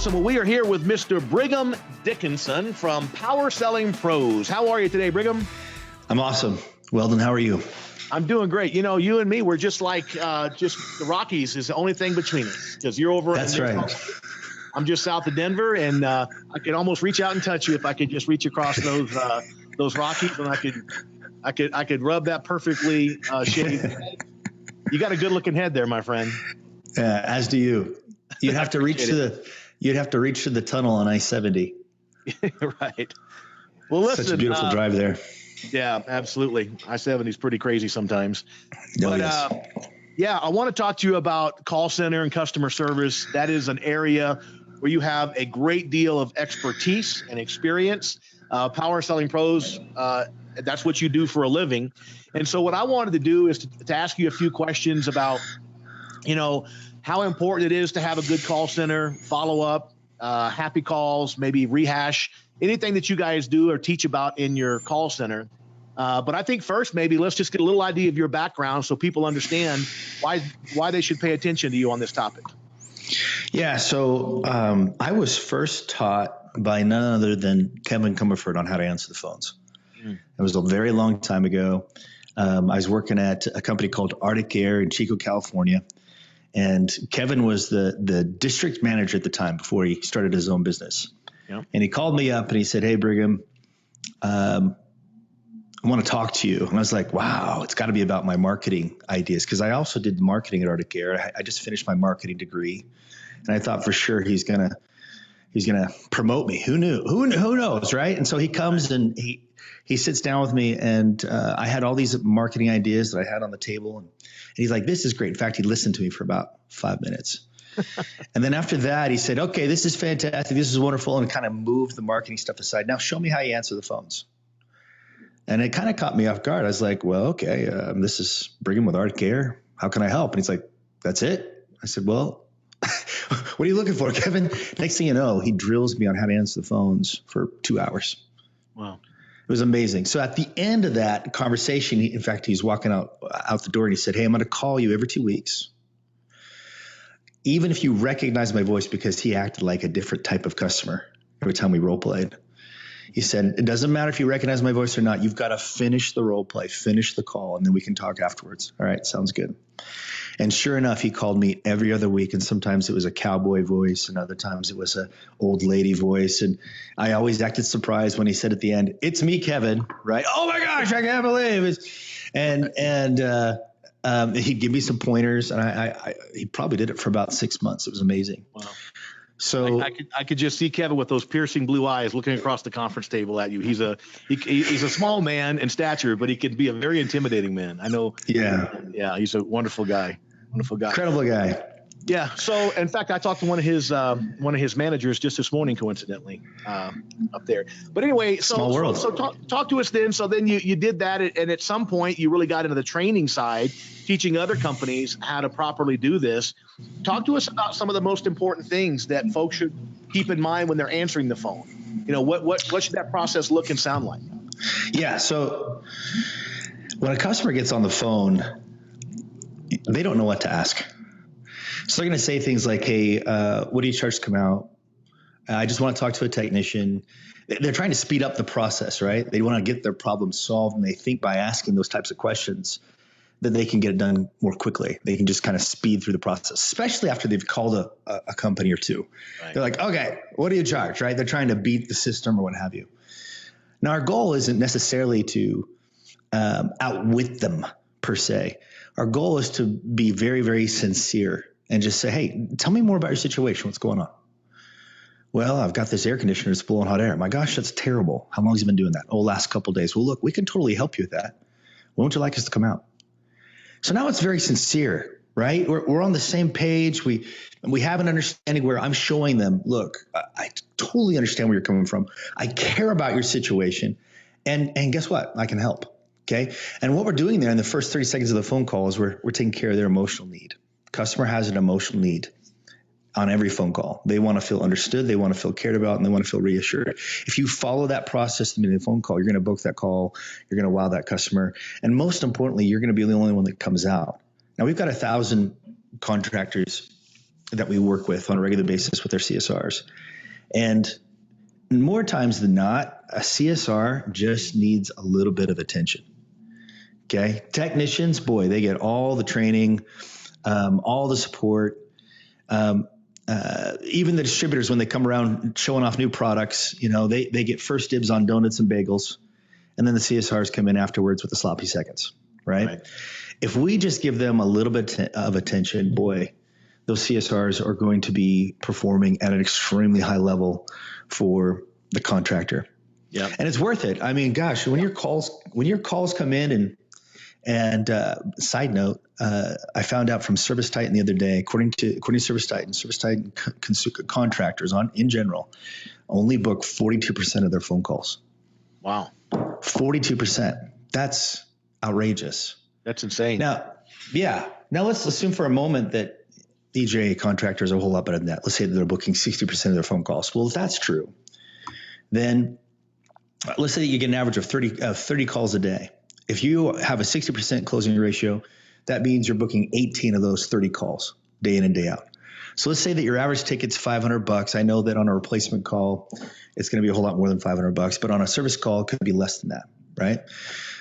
Awesome. Well, we are here with Mr. Brigham Dickinson from Power Selling Pros. How are you today, Brigham? I'm awesome. Weldon, how are you? I'm doing great. You know, you and me, we're just like just the Rockies is the only thing between us, because you're over. That's right. I'm just south of Denver, and I could almost reach out and touch you if I could just reach across those Rockies, and I could rub that perfectly shaved head. You got a good looking head there, my friend. As do you. You'd have to reach to the tunnel on I-70. Right. Well, listen. Such a beautiful drive there. Yeah, absolutely. I-70 is pretty crazy sometimes. Oh, But yes. yeah, I want to talk to you about call center and customer service. That is an area where you have a great deal of expertise and experience. Power Selling Pros, that's what you do for a living. And so what I wanted to do is to ask you a few questions about, you know, how important it is to have a good call center, follow up, happy calls, maybe rehash, anything that you guys do or teach about in your call center. But I think first, maybe let's just get a little idea of your background so people understand why they should pay attention to you on this topic. Yeah, so I was first taught by none other than Kevin Comerford on how to answer the phones. It was a very long time ago. I was working at a company called Arctic Air in Chico, California. And Kevin was the district manager at the time before he started his own business. Yeah. And he called me up and he said, "Hey, Brigham, I want to talk to you." And I was like, wow, it's got to be about my marketing ideas, because I also did marketing at Arctic Air. I just finished my marketing degree, and I thought for sure he's gonna promote me. Who knew? Who knows, right? And so he comes and he sits down with me, and I had all these marketing ideas that I had on the table, and he's like, "This is great." In fact, he listened to me for about 5 minutes. And then after that, he said, "Okay, this is fantastic. This is wonderful," and kind of moved the marketing stuff aside. "Now show me how you answer the phones." And it kind of caught me off guard. I was like, "Well, okay, this is Brigham with Arctic Air. How can I help?" And he's like, "That's it?" I said, "Well, what are you looking for, Kevin?" Next thing you know, he drills me on how to answer the phones for 2 hours. Wow. It was amazing. So at the end of that conversation, in fact, he's walking out the door and he said, "Hey, I'm going to call you every 2 weeks. Even if you recognize my voice," because he acted like a different type of customer every time we role played. He said, "It doesn't matter if you recognize my voice or not. You've got to finish the role play, finish the call, and then we can talk afterwards." All right, sounds good. And sure enough, he called me every other week, and sometimes it was a cowboy voice, and other times it was an old lady voice. And I always acted surprised when he said at the end, "It's me, Kevin," right? "Oh my gosh, I can't believe it." And he'd give me some pointers, and he probably did it for about 6 months. It was amazing. Wow. So I could just see Kevin with those piercing blue eyes looking across the conference table at you. He's a small man in stature, but he can be a very intimidating man. I know. Yeah. He's a wonderful guy. Incredible guy. Yeah. So in fact, I talked to one of his managers just this morning, coincidentally, up there. But anyway, Small world. So talk to us then. So then you did that, and at some point you really got into the training side, teaching other companies how to properly do this. Talk to us about some of the most important things that folks should keep in mind when they're answering the phone. You know, what should that process look and sound like? Yeah. So when a customer gets on the phone, they don't know what to ask. So they're going to say things like, "Hey, what do you charge to come out? I just want to talk to a technician." They're trying to speed up the process, right? They want to get their problem solved, and they think by asking those types of questions that they can get it done more quickly. They can just kind of speed through the process, especially after they've called a company or two. Right. They're like, "Okay, what do you charge?" Right? They're trying to beat the system or what have you. Now, our goal isn't necessarily to outwit them per se. Our goal is to be very, very sincere and just say, "Hey, tell me more about your situation. What's going on?" "Well, I've got this air conditioner that's blowing hot air." "My gosh, that's terrible. How long has he been doing that?" "Oh, last couple of days." "Well, look, we can totally help you with that. Won't you like us to come out?" So now it's very sincere, right? We're on the same page. We have an understanding where I'm showing them, "Look, I totally understand where you're coming from. I care about your situation. And guess what? I can help." Okay. And what we're doing there in the first 30 seconds of the phone call is we're taking care of their emotional need. Customer has an emotional need on every phone call. They want to feel understood. They want to feel cared about, and they want to feel reassured. If you follow that process in the phone call, you're going to book that call. You're going to wow that customer. And most importantly, you're going to be the only one that comes out. Now, we've got 1,000 contractors that we work with on a regular basis with our CSRs. And more times than not, a CSR just needs a little bit of attention. Okay. Technicians, boy, they get all the training, all the support. Even the distributors, when they come around showing off new products, they get first dibs on donuts and bagels. And then the CSRs come in afterwards with the sloppy seconds, right? If we just give them a little bit of attention, boy, those CSRs are going to be performing at an extremely high level for the contractor. Yeah. And it's worth it. I mean, gosh, when your calls come in and side note, I found out from Service Titan the other day, according to Service Titan contractors in general only book 42% of their phone calls. Wow. 42%. That's outrageous. That's insane. Now let's assume for a moment that EJ contractors are a whole lot better than that. Let's say that they're booking 60% of their phone calls. Well, if that's true, then let's say that you get an average of 30 calls a day. If you have a 60% closing ratio, that means you're booking 18 of those 30 calls day in and day out. So let's say that your average ticket's $500. I know that on a replacement call, it's going to be a whole lot more than $500, but on a service call, it could be less than that, right?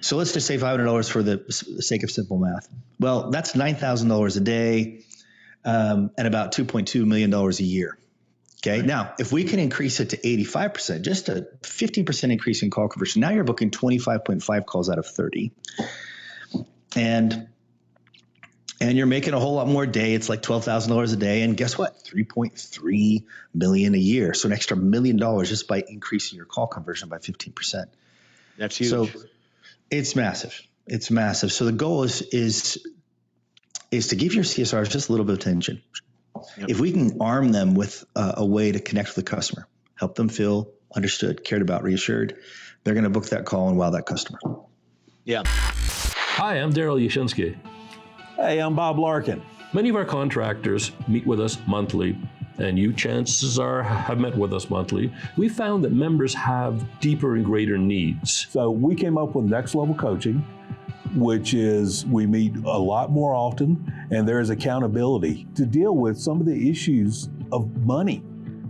So let's just say $500 for the sake of simple math. Well, that's $9,000 a day, and about $2.2 million a year. Okay. Right. Now, if we can increase it to 85%, just a 15% increase in call conversion, now you're booking 25.5 calls out of 30. And you're making a whole lot more a day. It's like $12,000 a day. And guess what? $3.3 million a year. So an extra $1 million just by increasing your call conversion by 15%. That's huge. So it's massive. It's massive. So the goal is to give your CSRs just a little bit of attention. Yep. If we can arm them with a way to connect with the customer, help them feel understood, cared about, reassured, they're going to book that call and wow that customer. Yeah. Hi, I'm Daryl Yashinsky. Hey, I'm Bob Larkin. Many of our contractors meet with us monthly, and you, chances are, have met with us monthly. We found that members have deeper and greater needs. So we came up with Next Level Coaching, which is we meet a lot more often, and there is accountability to deal with some of the issues of money,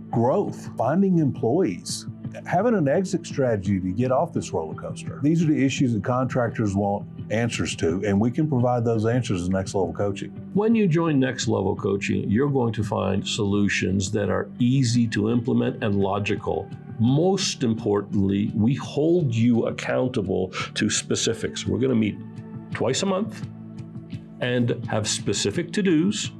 growth, finding employees, having an exit strategy to get off this roller coaster. These are the issues that contractors want answers to, and we can provide those answers in Next Level Coaching. When you join Next Level Coaching, you're going to find solutions that are easy to implement and logical. Most importantly, we hold you accountable to specifics. We're going to meet twice a month and have specific to-dos.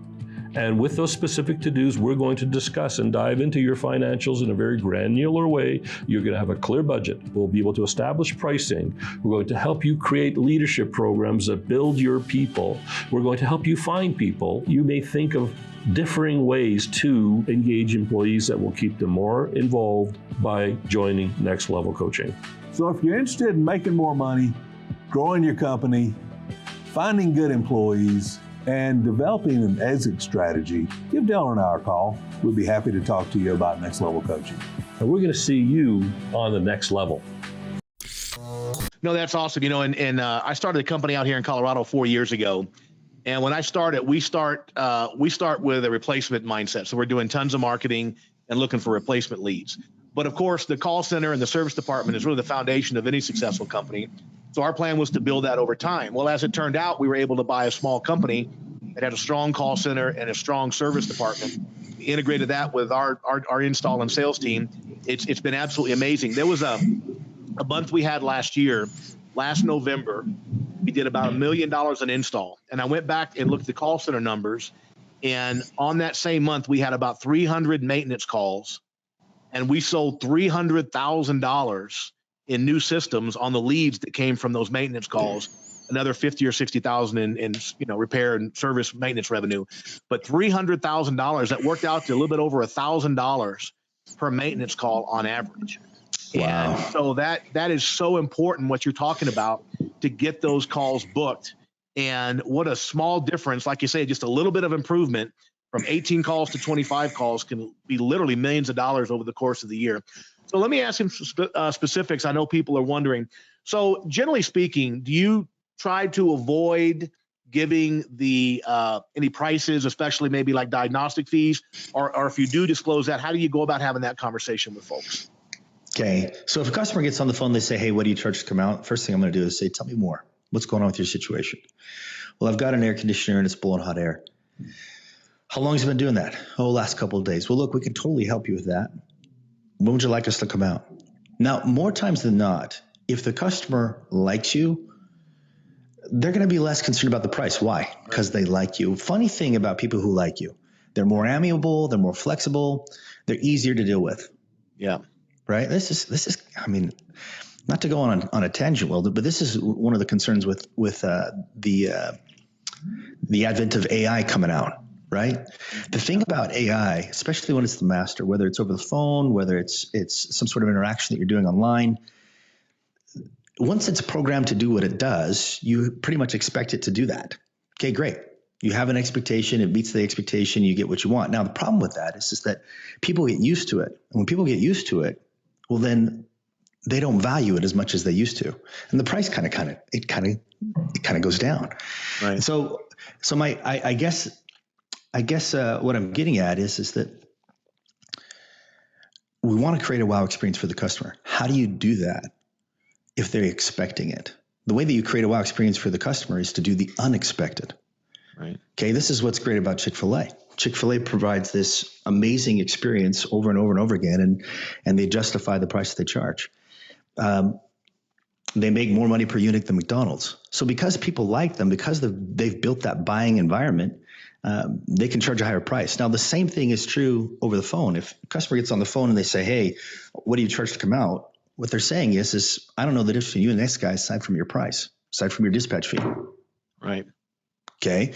And with those specific to-dos, we're going to discuss and dive into your financials in a very granular way. You're going to have a clear budget. We'll be able to establish pricing. We're going to help you create leadership programs that build your people. We're going to help you find people. You may think of differing ways to engage employees that will keep them more involved by joining Next Level Coaching. So if you're interested in making more money, growing your company, finding good employees, and developing an exit strategy, give Dale and I a call. We'd be happy to talk to you about Next Level Coaching. And we're going to see you on the next level. No, that's awesome. And I started a company out here in Colorado 4 years ago. And when I started, we start with a replacement mindset. So we're doing tons of marketing and looking for replacement leads. But of course, the call center and the service department is really the foundation of any successful company. So our plan was to build that over time. Well, as it turned out, we were able to buy a small company that had a strong call center and a strong service department. We integrated that with our install and sales team. It's been absolutely amazing. There was a month we had last November, we did about $1 million in install. And I went back and looked at the call center numbers. And on that same month, we had about 300 maintenance calls. And we sold $300,000 in new systems on the leads that came from those maintenance calls, another 50 or 60,000 in repair and service maintenance revenue. But $300,000, that worked out to a little bit over $1,000 per maintenance call on average. Wow. And so that is so important, what you're talking about, to get those calls booked. And what a small difference, like you say, just a little bit of improvement from 18 calls to 25 calls can be literally millions of dollars over the course of the year. So let me ask you some specifics. I know people are wondering. So generally speaking, do you try to avoid giving the any prices, especially maybe like diagnostic fees, or if you do disclose that, how do you go about having that conversation with folks? Okay. So if a customer gets on the phone, they say, hey, what do you charge to come out? First thing I'm going to do is say, tell me more. What's going on with your situation? Well, I've got an air conditioner and it's blowing hot air. How long has it been doing that? Oh, last couple of days. Well, look, we can totally help you with that. When would you like us to come out? Now, more times than not, if the customer likes you, they're going to be less concerned about the price. Why? Because they like you. Funny thing about people who like you, they're more amiable, they're more flexible, they're easier to deal with. Yeah. Right? This is, I mean, not to go on a tangent, Weldon, but this is one of the concerns with the advent of AI coming out. Right. The thing about AI, especially when it's the master, whether it's over the phone, whether it's some sort of interaction that you're doing online, once it's programmed to do what it does, you pretty much expect it to do that. Okay, great. You have an expectation. It meets the expectation. You get what you want. Now, the problem with that is that people get used to it. And when people get used to it, well, then they don't value it as much as they used to. And the price kind of goes down. Right. So I guess what I'm getting at is that we want to create a wow experience for the customer. How do you do that if they're expecting it? The way that you create a wow experience for the customer is to do the unexpected. Right. Okay, this is what's great about Chick-fil-A. Chick-fil-A provides this amazing experience over and over and over again, and they justify the price they charge. They make more money per unit than McDonald's. So because people like them, because they've built that buying environment, they can charge a higher price. Now, the same thing is true over the phone. If a customer gets on the phone and they say, hey, what do you charge to come out? What they're saying is I don't know the difference between you and this guy aside from your price, aside from your dispatch fee. Right. Okay.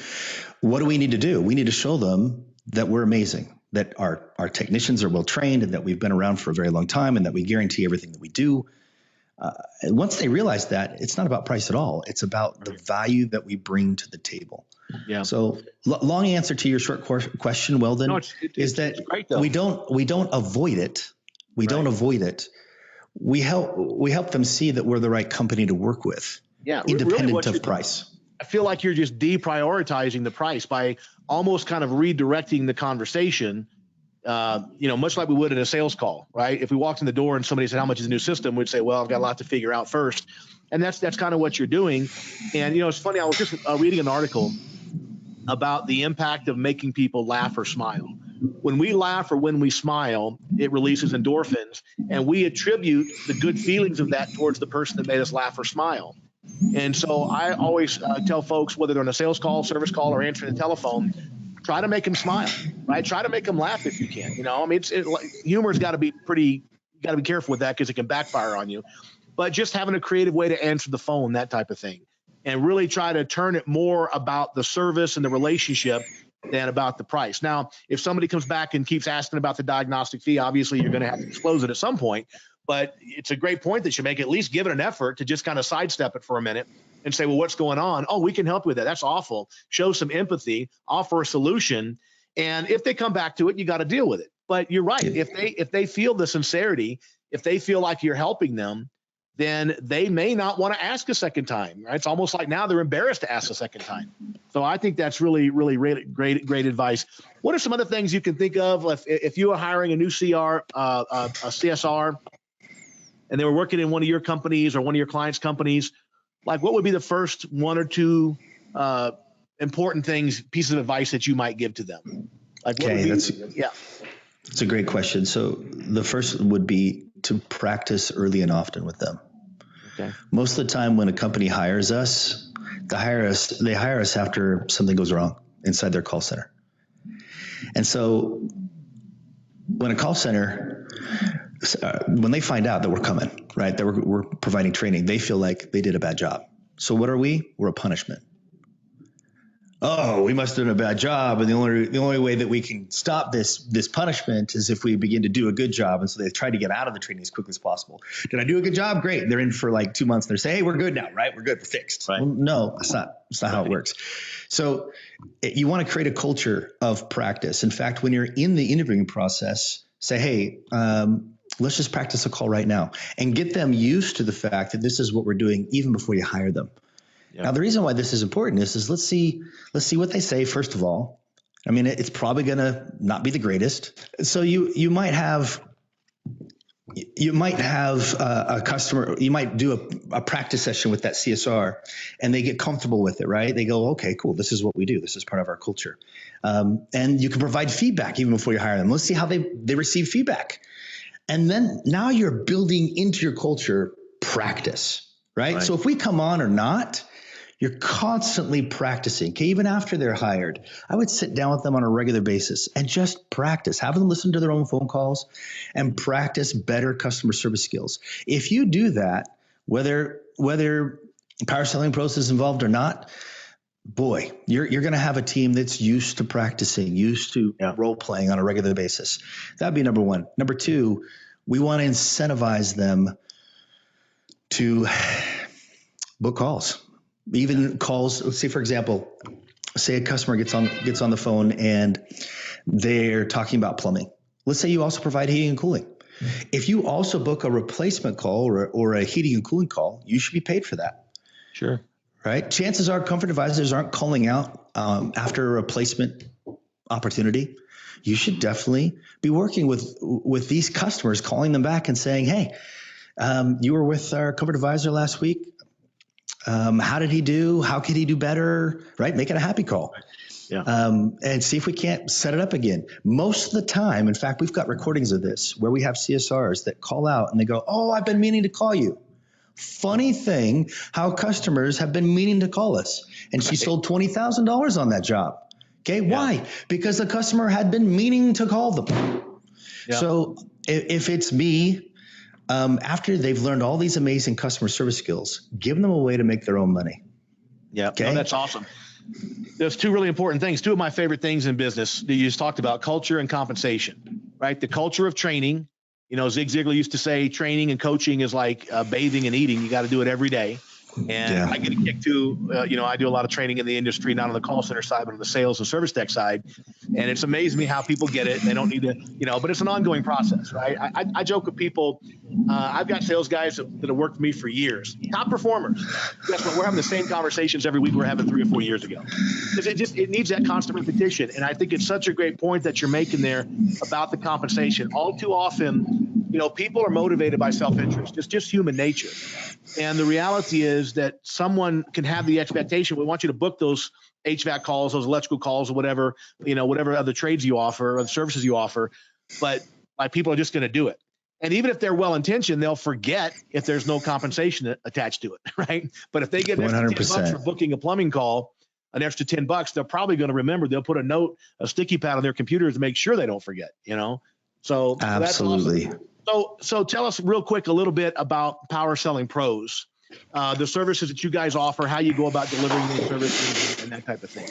What do we need to do? We need to show them that we're amazing, that our technicians are well trained, and that we've been around for a very long time, and that we guarantee everything that we do. And once they realize that, it's not about price at all. It's about the value that we bring to the table. Yeah. So long answer to your short question, Weldon, is that we don't avoid it. We don't avoid it. We help them see that we're the right company to work with. Yeah. Independent of price. I feel like you're just deprioritizing the price by almost kind of redirecting the conversation. Much like we would in a sales call, right? If we walked in the door and somebody said, how much is the new system? We'd say, well, I've got a lot to figure out first. And that's kind of what you're doing. And, it's funny. I was just reading an article about the impact of making people laugh or smile. When we laugh or when we smile, it releases endorphins, and we attribute the good feelings of that towards the person that made us laugh or smile. And so I always tell folks, whether they're on a sales call, service call, or answering the telephone, try to make them smile, right? Try to make them laugh if you can. Humor's got to be you got to be careful with that because it can backfire on you. But just having a creative way to answer the phone, that type of thing, and really try to turn it more about the service and the relationship than about the price. Now, if somebody comes back and keeps asking about the diagnostic fee, obviously you're going to have to disclose it at some point. But it's a great point that you make. At least give it an effort to just kind of sidestep it for a minute and say, well, what's going on? Oh, we can help you with that. That's awful. Show some empathy, offer a solution. And if they come back to it, you got to deal with it. But you're right. If they feel the sincerity, if they feel like you're helping them, then they may not want to ask a second time. Right? It's almost like now they're embarrassed to ask a second time. So I think that's really, really, really great advice. What are some other things you can think of if you are hiring a new CR, a CSR, and they were working in one of your companies or one of your clients' companies? Like, what would be the first one or two important pieces of advice that you might give to them? Like, that's a great question. So the first would be to practice early and often with them. Okay. Most of the time when a company hires us, they hire us after something goes wrong inside their call center. And so when a call center, when they find out that we're coming, right, that we're providing training, they feel like they did a bad job. So what are we? We're a punishment. Oh, we must have done a bad job, and the only way that we can stop this punishment is if we begin to do a good job. And so they try to get out of the training as quickly as possible. Did I do a good job? Great. They're in for like 2 months. They say, hey, we're good now, right? We're good. We're fixed. Right. Well, no, that's not how it works. So you want to create a culture of practice. In fact, when you're in the interviewing process, say, hey, let's just practice a call right now, and get them used to the fact that this is what we're doing even before you hire them. Now, the reason why this is important is let's see what they say, first of all. I mean, it's probably going to not be the greatest. So you might have a customer, you might do a practice session with that CSR and they get comfortable with it, right? They go, okay, cool. This is what we do. This is part of our culture. And you can provide feedback even before you hire them. Let's see how they receive feedback. And then now you're building into your culture practice, right? So if we come on or not, you're constantly practicing. Okay, even after they're hired, I would sit down with them on a regular basis and just practice. Have them listen to their own phone calls and practice better customer service skills. If you do that, whether Power Selling Pros is involved or not, boy, you're going to have a team that's used to practicing, used to role playing on a regular basis. That'd be number one. Number two, we want to incentivize them to book calls. Even calls, let's say, for example, say a customer gets on the phone and they're talking about plumbing. Let's say you also provide heating and cooling. If you also book a replacement call or a heating and cooling call, you should be paid for that. Sure. Right? Chances are comfort advisors aren't calling out after a replacement opportunity. You should definitely be working with these customers, calling them back and saying, hey, you were with our comfort advisor last week. How did he do? How could he do better? Right? Make it a happy call. Yeah. And see if we can't set it up again. Most of the time, in fact, we've got recordings of this where we have CSRs that call out and they go, oh, I've been meaning to call you. Funny thing how customers have been meaning to call us. And she sold $20,000 on that job. Okay. Yeah. Why? Because the customer had been meaning to call them. Yeah. So if it's me, after they've learned all these amazing customer service skills, give them a way to make their own money. Yeah, okay? That's awesome. There's two really important things. Two of my favorite things in business that you just talked about, culture and compensation, right? The culture of training. You know, Zig Ziglar used to say training and coaching is like bathing and eating. You got to do it every day. And I get a kick too. I do a lot of training in the industry, not on the call center side, but on the sales and service tech side. And it's amazed me how people get it. They don't need to, but it's an ongoing process, right? I joke with people. I've got sales guys that have worked for me for years, top performers. Guess what? We're having the same conversations every week we're having 3 or 4 years ago. Because it needs that constant repetition. And I think it's such a great point that you're making there about the compensation. All too often, people are motivated by self-interest. It's just human nature. And the reality is that someone can have the expectation, we want you to book those HVAC calls, those electrical calls, or whatever, whatever other trades you offer or the services you offer, but people are just going to do it. And even if they're well-intentioned, they'll forget if there's no compensation attached to it, right? But if they get an extra $10 for booking a plumbing call, an extra $10, they're probably going to remember. They'll put a sticky pad on their computer to make sure they don't forget, So absolutely. That's awesome. So tell us real quick a little bit about Power Selling Pros, the services that you guys offer, how you go about delivering these services and that type of thing.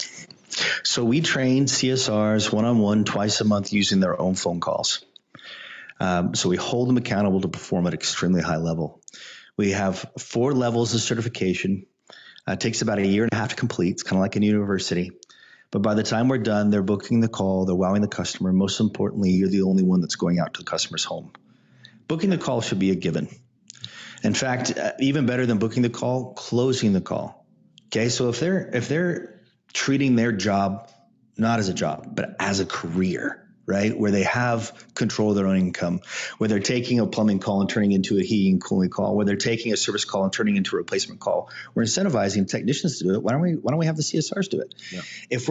So we train CSRs one-on-one twice a month using their own phone calls. So we hold them accountable to perform at extremely high level. We have 4 levels of certification. It takes about 1.5 years to complete. It's kind of like a university. But by the time we're done, they're booking the call, they're wowing the customer. Most importantly, you're the only one that's going out to the customer's home. Booking the call should be a given. In fact, even better than booking the call, closing the call. Okay, so if they're treating their job not as a job, but as a career, right, where they have control of their own income, where they're taking a plumbing call and turning into a heating and cooling call, where they're taking a service call and turning into a replacement call, we're incentivizing technicians to do it. Why don't we have the CSRs do it? Yeah. If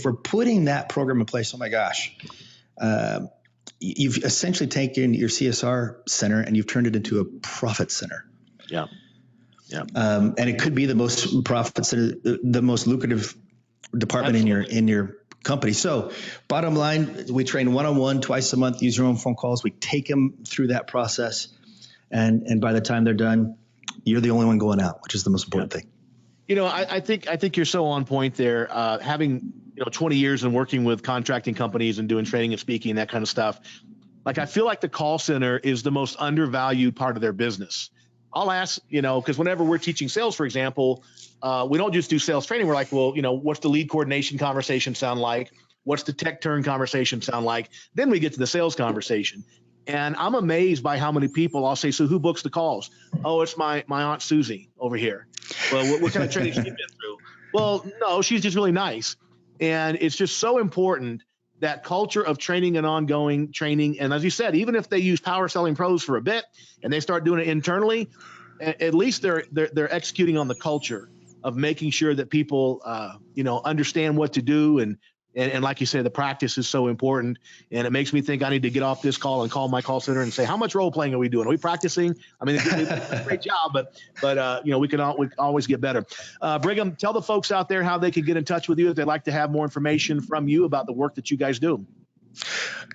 we're putting that program in place, oh my gosh. You've essentially taken your CSR center and you've turned it into a profit center. Yeah. Yeah. And it could be the most profit center, the most lucrative department in your company. So bottom line, we train one-on-one twice a month, use your own phone calls. We take them through that process. And by the time they're done, you're the only one going out, which is the most important thing. I think you're so on point there. Having 20 years and working with contracting companies and doing training and speaking and that kind of stuff. Like, I feel like the call center is the most undervalued part of their business. I'll ask, because whenever we're teaching sales, for example, we don't just do sales training. We're like, well, what's the lead coordination conversation sound like? What's the tech turn conversation sound like? Then we get to the sales conversation. And I'm amazed by how many people I'll say, so who books the calls? Oh, it's my Aunt Susie over here. Well, what kind of training she been through? Well, no, she's just really nice. And it's just so important, that culture of training and ongoing training. And as you said, even if they use Power Selling Pros for a bit and they start doing it internally, at least they're executing on the culture of making sure that people, understand what to do. And like you said, the practice is so important. And it makes me think I need to get off this call and call my call center and say, how much role playing are we doing? Are we practicing? I mean, it's a great job, but we can always get better. Brigham, tell the folks out there how they can get in touch with you if they'd like to have more information from you about the work that you guys do.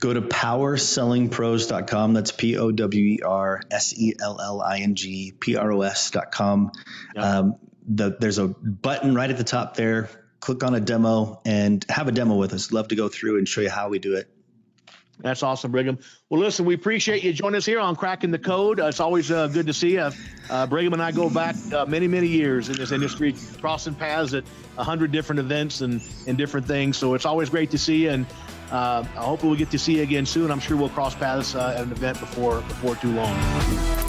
Go to powersellingpros.com. That's POWERSELLINGPROS.com. Yeah. There's a button right at the top there. Click on a demo and have a demo with us. Love to go through and show you how we do it. That's awesome, Brigham. Well, listen, we appreciate you joining us here on Cracking the Code. It's always good to see you. Brigham and I go back many, many years in this industry, crossing paths at 100 different events and different things. So it's always great to see you. And I hope we'll get to see you again soon. I'm sure we'll cross paths at an event before too long.